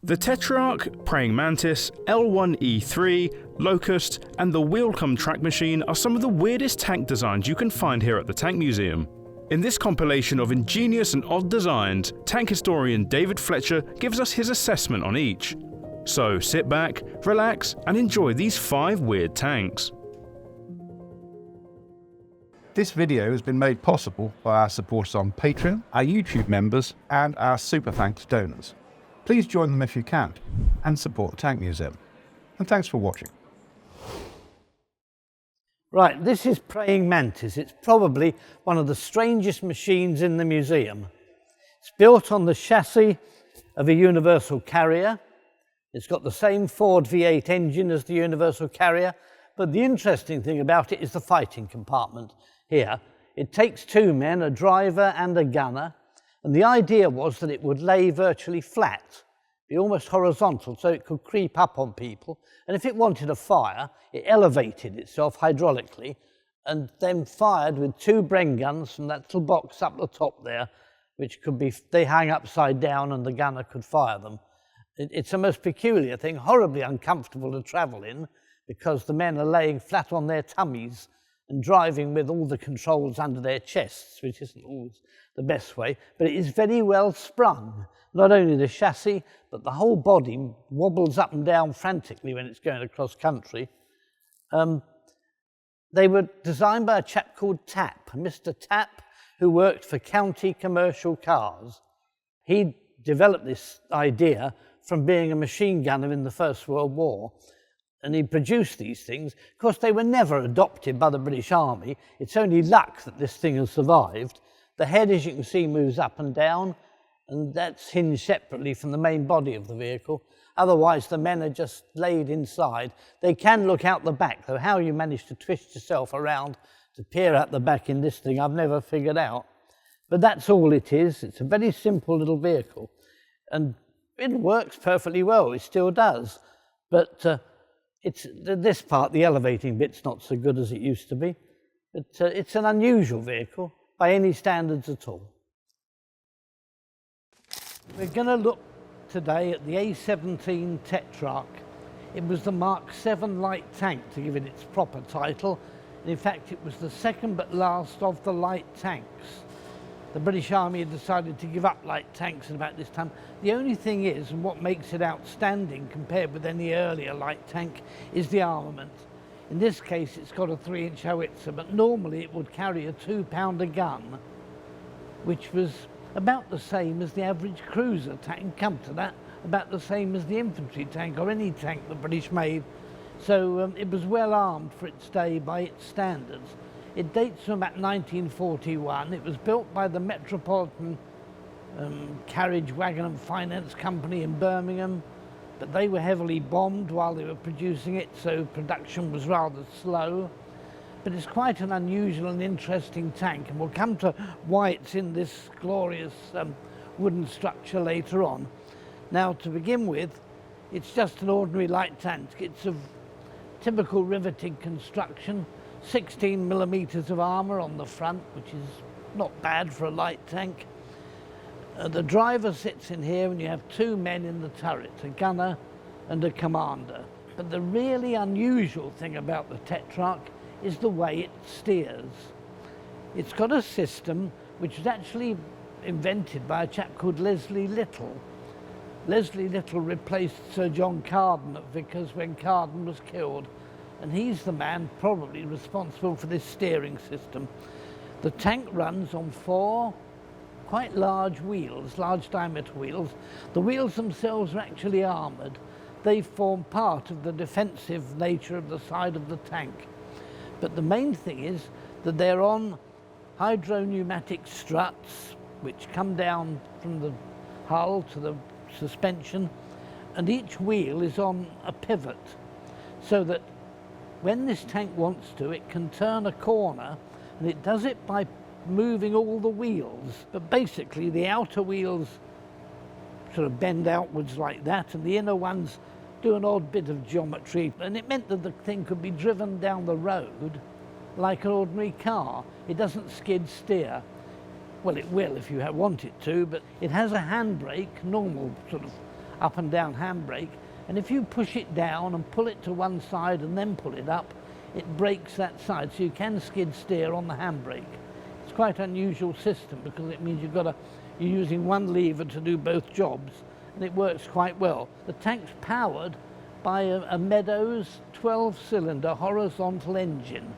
The Tetrarch, Praying Mantis, L1E3, Locust, and the Wheel-Cum-Track Machine are some of the weirdest tank designs you can find here at the Tank Museum. In this compilation of ingenious and odd designs, tank historian David Fletcher gives us his assessment on each. So sit back, relax, and enjoy these 5 weird tanks. This video has been made possible by our supporters on Patreon, our YouTube members, and our super thanks donors. Please join them if you can, and support the Tank Museum. And thanks for watching. Right, this is Praying Mantis. It's probably one of the strangest machines in the museum. It's built on the chassis of a Universal Carrier. It's got the same Ford V8 engine as the Universal Carrier, but the interesting thing about it is the fighting compartment here. It takes 2 men, a driver and a gunner, and the idea was that it would lay virtually flat, be almost horizontal, so it could creep up on people, and if it wanted a fire, it elevated itself hydraulically and then fired with 2 Bren guns from that little box up the top there, which could be, they hang upside down and the gunner could fire them. It's a most peculiar thing, horribly uncomfortable to travel in, because the men are laying flat on their tummies and driving with all the controls under their chests, which isn't always the best way, but it is very well sprung. Not only the chassis, but the whole body wobbles up and down frantically when it's going across country. They were designed by a chap called Tapp, Mr. Tapp, who worked for County Commercial Cars. He developed this idea from being a machine gunner in the First World War, and he produced these things. Of course, they were never adopted by the British Army. It's only luck that this thing has survived. The head, as you can see, moves up and down, and that's hinged separately from the main body of the vehicle. Otherwise, the men are just laid inside. They can look out the back, though how you manage to twist yourself around to peer out the back in this thing, I've never figured out. But that's all it is. It's a very simple little vehicle, and it works perfectly well. It still does. But this part, the elevating bit's not so good as it used to be. But it's an unusual vehicle by any standards at all. We're going to look today at the A17 Tetrarch. It was the Mark 7 light tank, to give it its proper title. And in fact, it was the second but last of the light tanks. The British Army had decided to give up light tanks at about this time. The only thing is, and what makes it outstanding compared with any earlier light tank, is the armament. In this case, it's got a 3-inch howitzer, but normally it would carry a 2-pounder gun, which was about the same as the average cruiser tank, come to that, about the same as the infantry tank or any tank the British made. So it was well armed for its day by its standards. It dates from about 1941. It was built by the Metropolitan Carriage, Wagon and Finance Company in Birmingham, but they were heavily bombed while they were producing it, so production was rather slow. But it's quite an unusual and interesting tank, and we'll come to why it's in this glorious wooden structure later on. Now, to begin with, it's just an ordinary light tank. It's of typical riveted construction, 16 millimeters of armour on the front, which is not bad for a light tank. The driver sits in here, and you have 2 men in the turret, a gunner and a commander. But the really unusual thing about the Tetrarch is the way it steers. It's got a system which was actually invented by a chap called Leslie Little. Leslie Little replaced Sir John Carden at Vickers when Carden was killed, and he's the man probably responsible for this steering system. The tank runs on 4 quite large wheels, large diameter wheels. The wheels themselves are actually armoured. They form part of the defensive nature of the side of the tank. But the main thing is that they're on hydro-pneumatic struts, which come down from the hull to the suspension, and each wheel is on a pivot, so that when this tank wants to, it can turn a corner, and it does it by moving all the wheels. But basically, the outer wheels sort of bend outwards like that, and the inner ones do an odd bit of geometry, and it meant that the thing could be driven down the road like an ordinary car. It doesn't skid steer. Well, it will if you want it to, but it has a handbrake, normal sort of up and down handbrake, and if you push it down and pull it to one side and then pull it up, it brakes that side, so you can skid steer on the handbrake. It's quite an unusual system because it means you're using one lever to do both jobs, and it works quite well. The tank's powered by a Meadows 12-cylinder horizontal engine,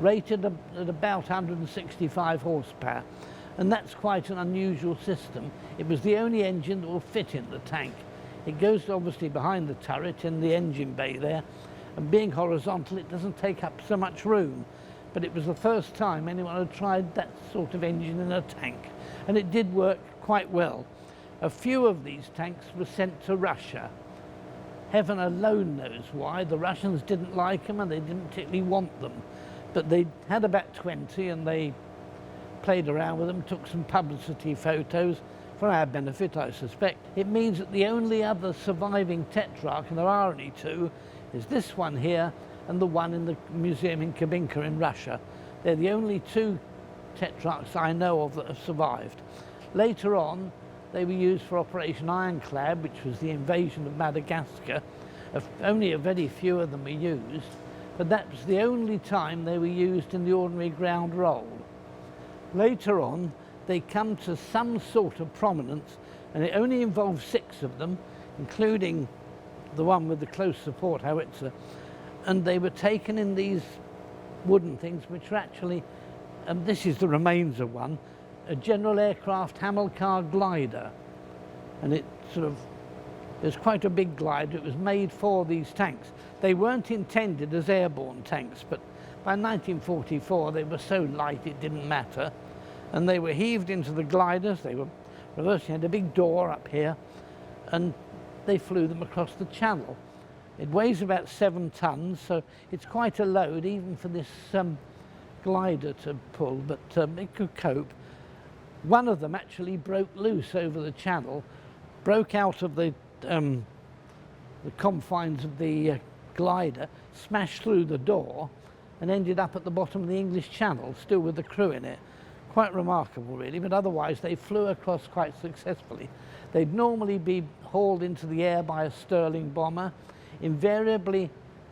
rated at about 165 horsepower, and that's quite an unusual system. It was the only engine that will fit in the tank. It goes obviously behind the turret in the engine bay there, and being horizontal it doesn't take up so much room, but it was the first time anyone had tried that sort of engine in a tank, and it did work quite well. A few of these tanks were sent to Russia. Heaven alone knows why. The Russians didn't like them and they didn't particularly want them, but they had about 20 and they played around with them, took some publicity photos for our benefit, I suspect. It means that the only other surviving Tetrarch, and there are only two, is this one here and the one in the museum in Kubinka in Russia. They're the only two Tetrarchs I know of that have survived. Later on, they were used for Operation Ironclad, which was the invasion of Madagascar. Only a very few of them were used, but that was the only time they were used in the ordinary ground role. Later on, they come to some sort of prominence, and it only involves 6 of them, including the one with the close support howitzer, and they were taken in these wooden things, which are actually, this is the remains of one, a General Aircraft Hamilcar glider, and it was quite a big glider. It was made for these tanks. They weren't intended as airborne tanks, but by 1944 they were so light it didn't matter, and they were heaved into the gliders. They were reversed, had a big door up here, and they flew them across the channel. It weighs about 7 tons, so it's quite a load even for this glider to pull, but it could cope. One of them actually broke loose over the channel, broke out of the confines of the glider, smashed through the door, and ended up at the bottom of the English Channel, still with the crew in it. Quite remarkable, really, but otherwise they flew across quite successfully. They'd normally be hauled into the air by a Sterling bomber. Invariably,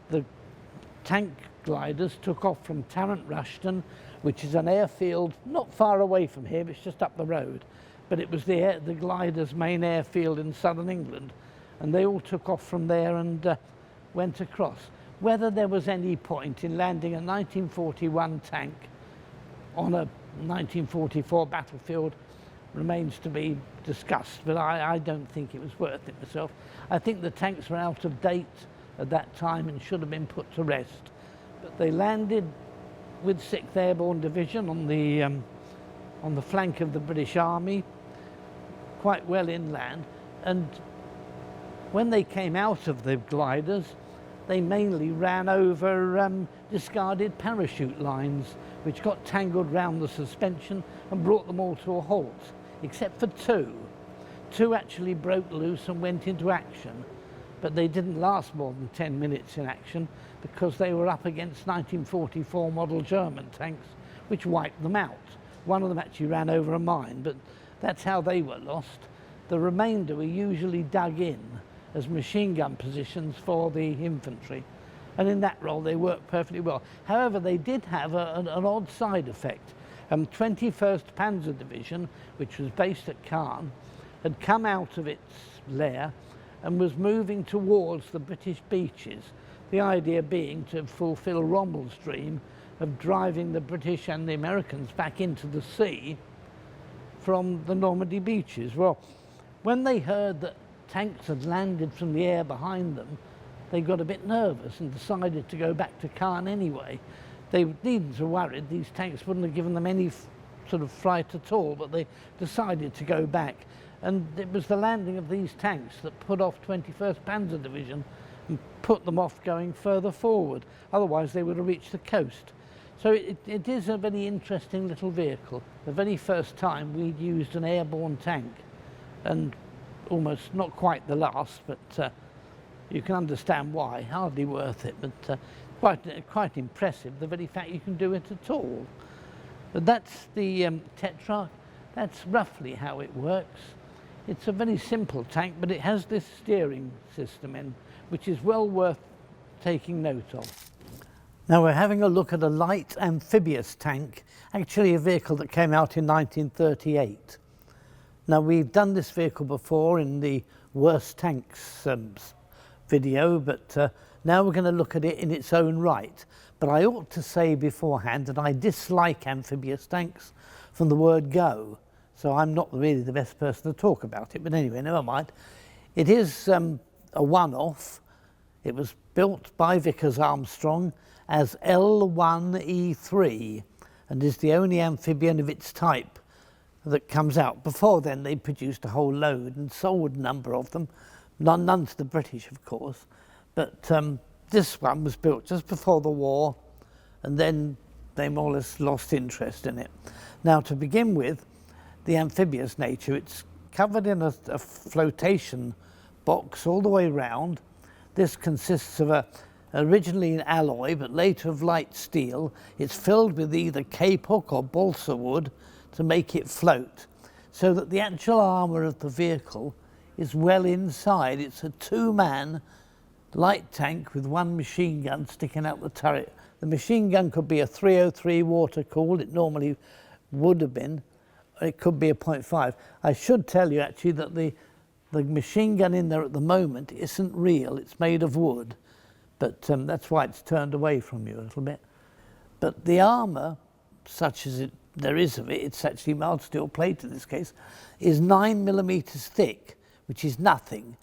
the tank gliders took off from Tarrant Rushton, which is an airfield not far away from here, but it's just up the road. But it was the glider's main airfield in southern England, and they all took off from there and went across. Whether there was any point in landing a 1941 tank on a 1944 battlefield remains to be discussed, but I don't think it was worth it myself. I think the tanks were out of date at that time and should have been put to rest. But they landed with 6th Airborne Division on the flank of the British Army, quite well inland, and when they came out of the gliders, they mainly ran over discarded parachute lines, which got tangled round the suspension and brought them all to a halt, except for 2. 2 actually broke loose and went into action, but they didn't last more than 10 minutes in action because they were up against 1944 model German tanks, which wiped them out. One of them actually ran over a mine, but that's how they were lost. The remainder were usually dug in as machine gun positions for the infantry, and in that role they worked perfectly well. However, they did have an odd side effect. 21st Panzer Division, which was based at Caen, had come out of its lair and was moving towards the British beaches, the idea being to fulfill Rommel's dream of driving the British and the Americans back into the sea from the Normandy beaches. Well, when they heard that tanks had landed from the air behind them, they got a bit nervous and decided to go back to Caen anyway. They needn't have worried, these tanks wouldn't have given them any sort of fright at all, but they decided to go back. And it was the landing of these tanks that put off 21st Panzer Division and put them off going further forward. Otherwise they would have reached the coast. So it is a very interesting little vehicle. The very first time we'd used an airborne tank, and almost not quite the last, but you can understand why. Hardly worth it, but quite impressive, the very fact you can do it at all. But that's the Tetrarch. That's roughly how it works. It's a very simple tank, but it has this steering system in, which is well worth taking note of. Now we're having a look at a light amphibious tank, actually a vehicle that came out in 1938. Now we've done this vehicle before in the worst tanks video, but now we're going to look at it in its own right. But I ought to say beforehand that I dislike amphibious tanks from the word go, so I'm not really the best person to talk about it, but anyway, never mind. It is a one-off. It was built by Vickers Armstrong as L1E3 and is the only amphibian of its type that comes out. Before then they produced a whole load and sold a number of them, none to the British of course, but this one was built just before the war and then they more or less lost interest in it. Now to begin with, the amphibious nature, it's covered in a flotation box all the way round. This consists of originally an alloy, but later of light steel. It's filled with either cape hook or balsa wood to make it float, so that the actual armour of the vehicle is well inside. It's a two-man light tank with one machine gun sticking out the turret. The machine gun could be a 303 water-cooled, it normally would have been, or it could be a .5. I should tell you actually that the machine gun in there at the moment isn't real, it's made of wood, but that's why it's turned away from you a little bit. But the armour, such as there is of it, it's actually mild steel plate in this case, is 9mm thick, which is nothing.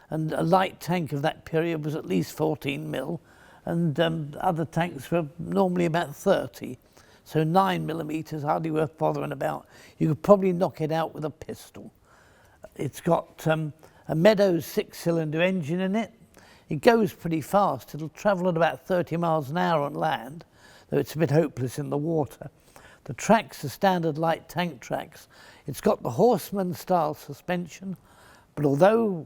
And a light tank of that period was at least 14mm, and other tanks were normally about 30. So 9mm, hardly worth bothering about. You could probably knock it out with a pistol. It's got a Meadows 6-cylinder engine in it. It goes pretty fast. It'll travel at about 30 miles an hour on land, though it's a bit hopeless in the water. The tracks are standard light tank tracks. It's got the Horseman style suspension, but although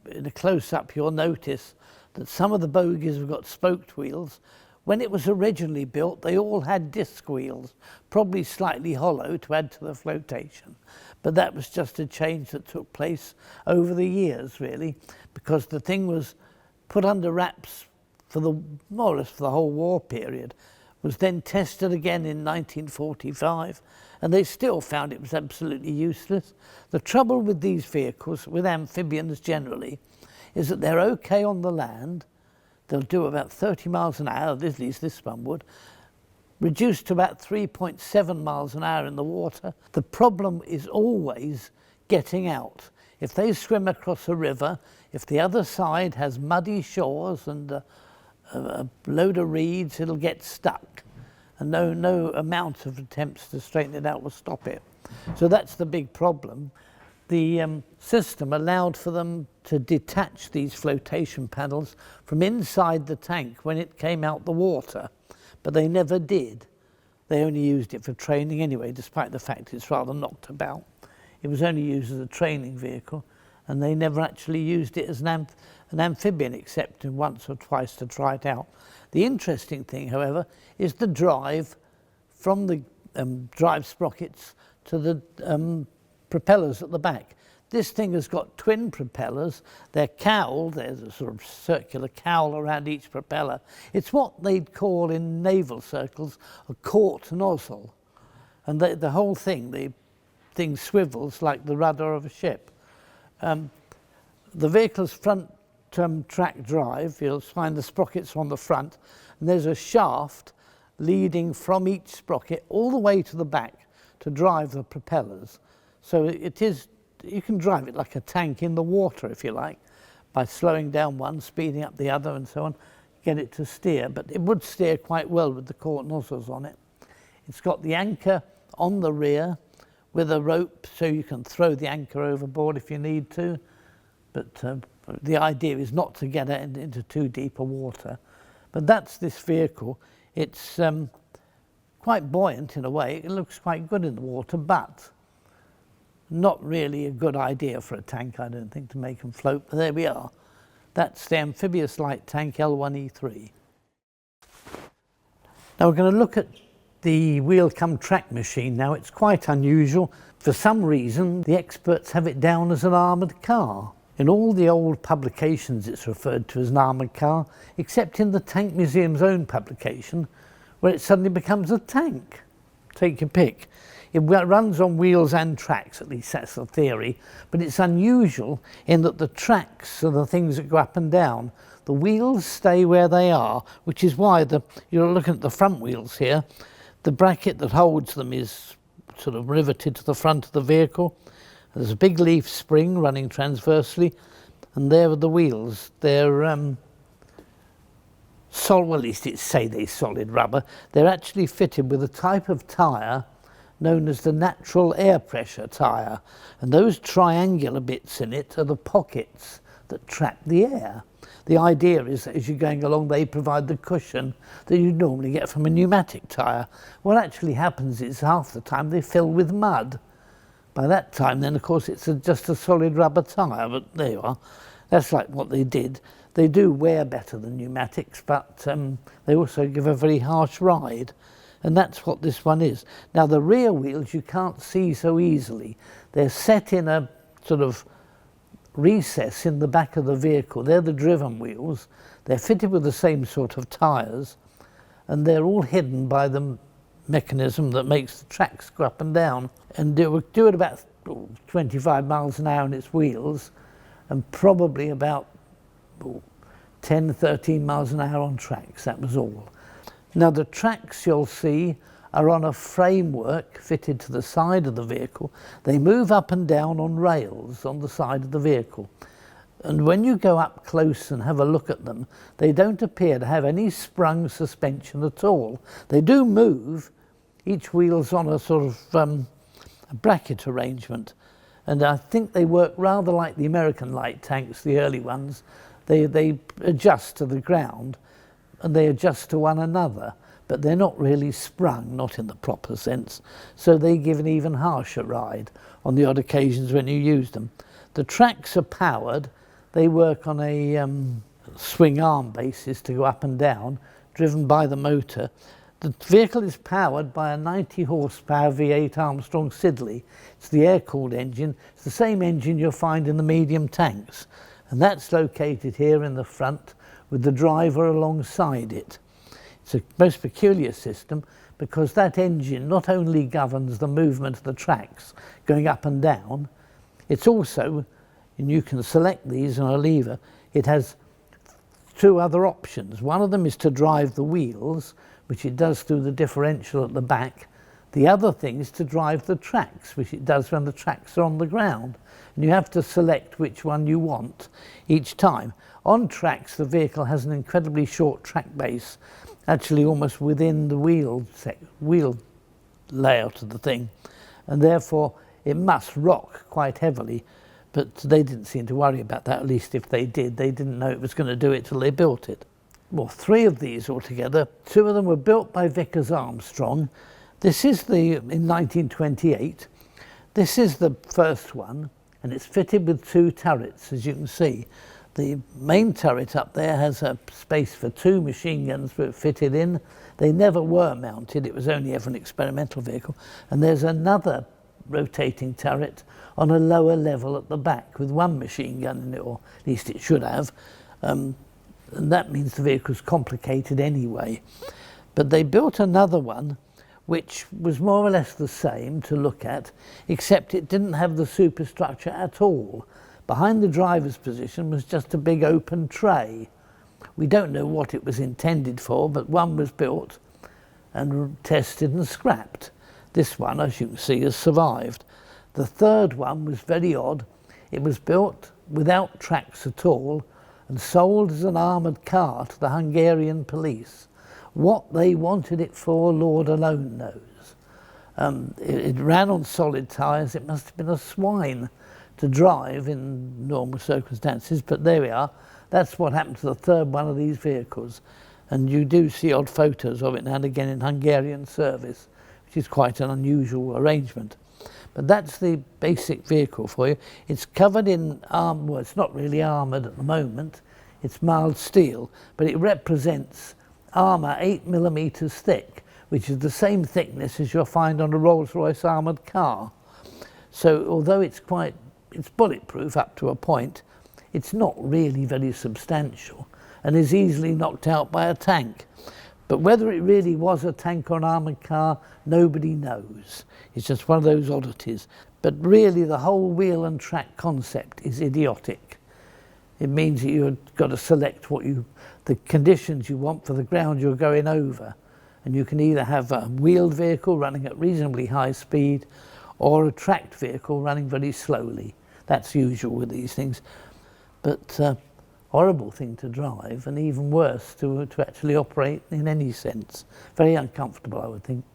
in a close-up you'll notice that some of the bogies have got spoked wheels, when it was originally built they all had disc wheels, probably slightly hollow to add to the flotation. But that was just a change that took place over the years really, because the thing was put under wraps for more or less for the whole war period, was then tested again in 1945, and they still found it was absolutely useless. The trouble with these vehicles, with amphibians generally, is that they're okay on the land. They'll do about 30 miles an hour, at least this one would, reduced to about 3.7 miles an hour in the water. The problem is always getting out. If they swim across a river, if the other side has muddy shores and a load of reeds, it'll get stuck. And no amount of attempts to straighten it out will stop it. So that's the big problem. The system allowed for them to detach these flotation panels from inside the tank when it came out the water, but they never did. They only used it for training anyway, despite the fact it's rather knocked about. It was only used as a training vehicle, and they never actually used it as an amphibian, except once or twice to try it out. The interesting thing, however, is the drive from the drive sprockets to the propellers at the back. This thing has got twin propellers. They're cowled. There's a sort of circular cowl around each propeller. It's what they'd call in naval circles a court nozzle. And the whole thing, the thing swivels like the rudder of a ship. The vehicle's front track drive, you'll find the sprockets on the front, and there's a shaft leading from each sprocket all the way to the back to drive the propellers. So you can drive it like a tank in the water, if you like, by slowing down one, speeding up the other, and so on, get it to steer. But it would steer quite well with the court nozzles on it. It's got the anchor on the rear with a rope, so you can throw the anchor overboard if you need to. But the idea is not to get it into too deep a water. But that's this vehicle. It's quite buoyant in a way. It looks quite good in the water, but not really a good idea for a tank, I don't think, to make them float. But there we are. That's the amphibious light tank L1E3. Now we're going to look at the Wheel-Cum-Track machine now. It's quite unusual For some reason, the experts have it down as an armoured car. In all the old publications it's referred to as an armoured car, except in the Tank Museum's own publication, where it suddenly becomes a tank. Take your pick. It runs on wheels and tracks, at least that's the theory, but it's unusual in that the tracks are the things that go up and down. The wheels stay where they are, which is why you're looking at the front wheels here. The bracket that holds them is sort of riveted to the front of the vehicle. There's a big leaf spring running transversely, and there are the wheels. They're well, at least it's say they're solid rubber. They're actually fitted with a type of tyre known as the natural air pressure tyre, and those triangular bits in it are the pockets that trap the air. The idea is that as you're going along, they provide the cushion that you'd normally get from a pneumatic tyre. What actually happens is half the time they fill with mud. By that time then, of course, it's just a solid rubber tyre, but there you are. That's like what they did. They do wear better than pneumatics, but they also give a very harsh ride. And that's what this one is. Now, the rear wheels you can't see so easily. They're set in a sort of recess in the back of the vehicle. They're the driven wheels. They're fitted with the same sort of tyres, and they're all hidden by the mechanism that makes the tracks go up and down. And it will do it about 25 miles an hour on its wheels, and probably about 10, 13 miles an hour on tracks. That was all. Now, the tracks you'll see are on a framework fitted to the side of the vehicle. They move up and down on rails on the side of the vehicle. And when you go up close and have a look at them, they don't appear to have any sprung suspension at all. They do move. Each wheel's on a sort of a bracket arrangement. And I think they work rather like the American light tanks, the early ones. They adjust to the ground, and they adjust to one another, but they're not really sprung, not in the proper sense, so they give an even harsher ride on the odd occasions when you use them. The tracks are powered. They work on a swing arm basis to go up and down, driven by the motor. The vehicle is powered by a 90 horsepower V8 Armstrong Siddeley. It's the air-cooled engine. It's the same engine you'll find in the medium tanks, and that's located here in the front, with the driver alongside it. It's a most peculiar system because that engine not only governs the movement of the tracks going up and down, it's also, and you can select these on a lever, it has two other options. One of them is to drive the wheels, which it does through the differential at the back. The other thing is to drive the tracks, which it does when the tracks are on the ground. And you have to select which one you want each time. On tracks, the vehicle has an incredibly short track base, actually almost within the wheel layout of the thing, and therefore it must rock quite heavily, but they didn't seem to worry about that. At least if they did, they didn't know it was going to do it till they built it. Well, 3 of these altogether. 2 of them were built by Vickers Armstrong. This is in 1928. This is the first one, and it's fitted with 2 turrets, as you can see. The main turret up there has a space for 2 machine guns fitted in. They never were mounted. It was only ever an experimental vehicle. And there's another rotating turret on a lower level at the back with 1 machine gun in it, or at least it should have. And that means the vehicle's complicated anyway. But they built another one which was more or less the same to look at, except it didn't have the superstructure at all. Behind the driver's position was just a big open tray. We don't know what it was intended for, but one was built and tested and scrapped. This one, as you can see, has survived. The third one was very odd. It was built without tracks at all and sold as an armoured car to the Hungarian police. What they wanted it for, Lord alone knows. It ran on solid tyres. It must have been a swine to drive in normal circumstances, but there we are. That's what happened to the third one of these vehicles. And you do see odd photos of it now and again in Hungarian service, which is quite an unusual arrangement. But that's the basic vehicle for you. It's covered in well, it's not really armoured at the moment. It's mild steel, but it represents armour 8mm thick, which is the same thickness as you'll find on a Rolls-Royce armoured car. So although it's bulletproof up to a point, it's not really very substantial and is easily knocked out by a tank. But whether it really was a tank or an armoured car, nobody knows. It's just one of those oddities. But really the whole wheel and track concept is idiotic. It means that you've got to select the conditions you want for the ground you're going over. And you can either have a wheeled vehicle running at reasonably high speed or a tracked vehicle running very slowly. That's usual with these things. But horrible thing to drive, and even worse to actually operate in any sense. Very uncomfortable, I would think.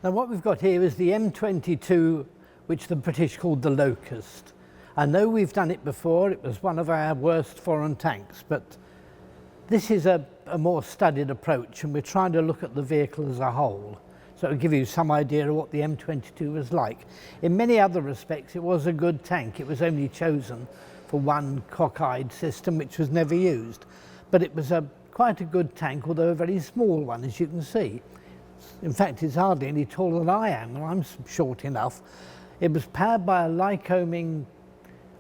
Now what we've got here is the M22, which the British called the Locust. I know we've done it before, it was one of our worst foreign tanks, but this is a more studied approach, and we're trying to look at the vehicle as a whole. So it'll give you some idea of what the M22 was like. In many other respects, it was a good tank. It was only chosen for one cockeyed system, which was never used. But it was quite a good tank, although a very small one, as you can see. In fact, it's hardly any taller than I am, and I'm short enough. It was powered by a Lycoming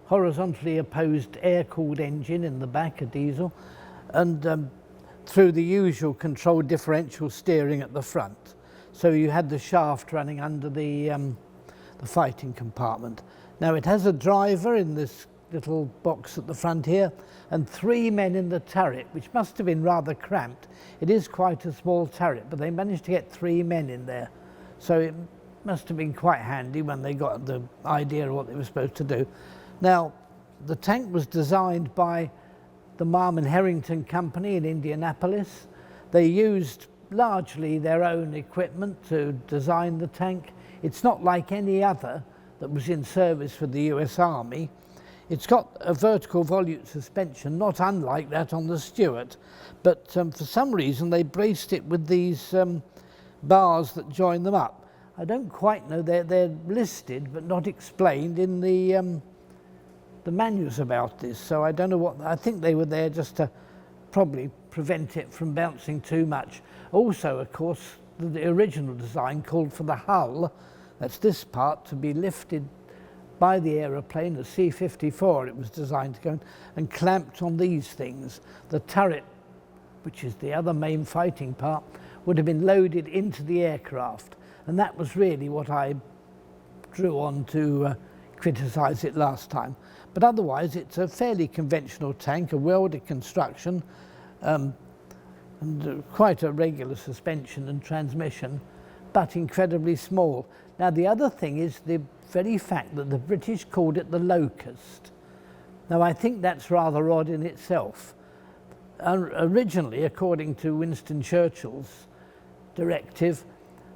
horizontally opposed air-cooled engine in the back, a diesel, and through the usual controlled differential steering at the front. So you had the shaft running under the fighting compartment. Now it has a driver in this little box at the front here, and 3 men in the turret, which must have been rather cramped. It is quite a small turret, but they managed to get 3 men in there. So it must have been quite handy when they got the idea of what they were supposed to do. Now, the tank was designed by the Marmon Herrington Company in Indianapolis. They used largely their own equipment to design the tank. It's not like any other that was in service for the US Army. It's got a vertical volute suspension, not unlike that on the Stuart, but for some reason they braced it with these bars that join them up. I don't quite know, they're listed but not explained in the manuals about this, so I don't know what, I think they were there just to probably prevent it from bouncing too much. Also, of course, the original design called for the hull, that's this part, to be lifted by the aeroplane, the C-54 it was designed to go, and clamped on these things. The turret, which is the other main fighting part, would have been loaded into the aircraft, and that was really what I drew on to criticise it last time. But otherwise it's a fairly conventional tank, a welded construction, and quite a regular suspension and transmission, but incredibly small. Now the other thing is the very fact that the British called it the Locust. Now I think that's rather odd in itself. Originally, according to Winston Churchill's directive,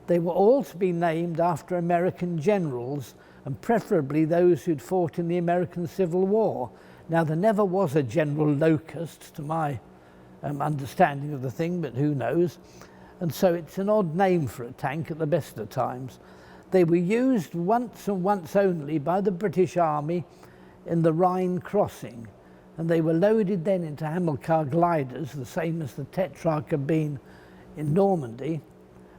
they were all to be named after American generals, and preferably those who'd fought in the American Civil War. Now there never was a General Locust, to my understanding of the thing, but who knows. And so it's an odd name for a tank at the best of times. They were used once and once only by the British Army in the Rhine crossing, and they were loaded then into Hamilcar gliders, the same as the Tetrarch had been in Normandy,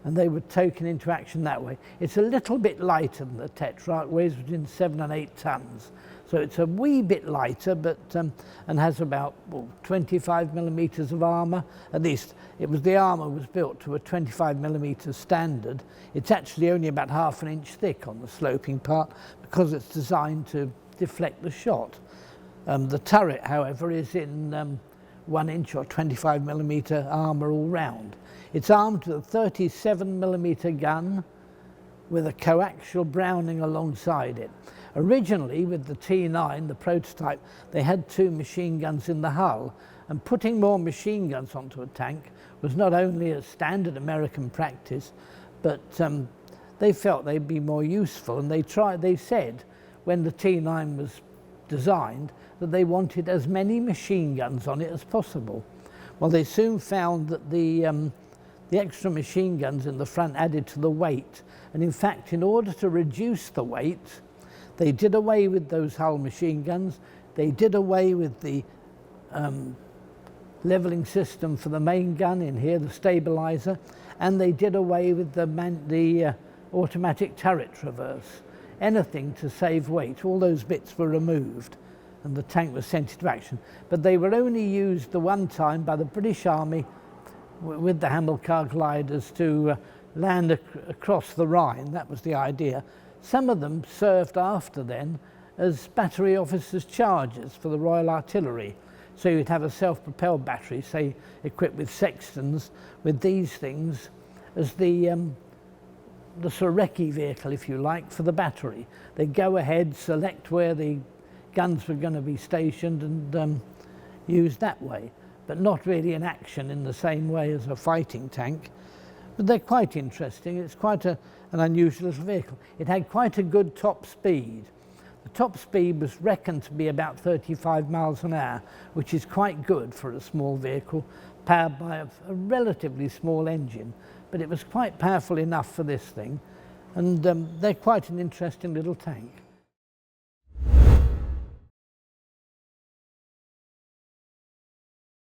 and they were taken into action that way. It's a little bit lighter than the Tetrarch, weighs between 7 and 8 tons. So it's a wee bit lighter, but and has about 25 millimeters of armour. At least the armour was built to a 25 millimeter standard. It's actually only about ½ an inch thick on the sloping part because it's designed to deflect the shot. The turret, however, is in 1 inch or 25 millimeter armour all round. It's armed with a 37 millimeter gun with a coaxial Browning alongside it. Originally, with the T9, the prototype, they had 2 machine guns in the hull, and putting more machine guns onto a tank was not only a standard American practice, but they felt they'd be more useful, and they said when the T9 was designed that they wanted as many machine guns on it as possible. Well, they soon found that the extra machine guns in the front added to the weight, and in fact, in order to reduce the weight, they did away with those hull machine guns, they did away with the levelling system for the main gun in here, the stabilizer, and they did away with the automatic turret traverse, anything to save weight. All those bits were removed and the tank was sent into action. But they were only used the one time by the British Army with the Hamilcar gliders to land across the Rhine. That was the idea. Some of them served after then as battery officers' chargers for the Royal Artillery. So you'd have a self-propelled battery, say equipped with sextants, with these things as the sort of recce vehicle, if you like, for the battery. They'd go ahead, select where the guns were going to be stationed and used that way, but not really in action in the same way as a fighting tank. But they're quite interesting. It's quite an unusual little vehicle. It had quite a good top speed. The top speed was reckoned to be about 35 miles an hour, which is quite good for a small vehicle, powered by a relatively small engine. But it was quite powerful enough for this thing, and they're quite an interesting little tank.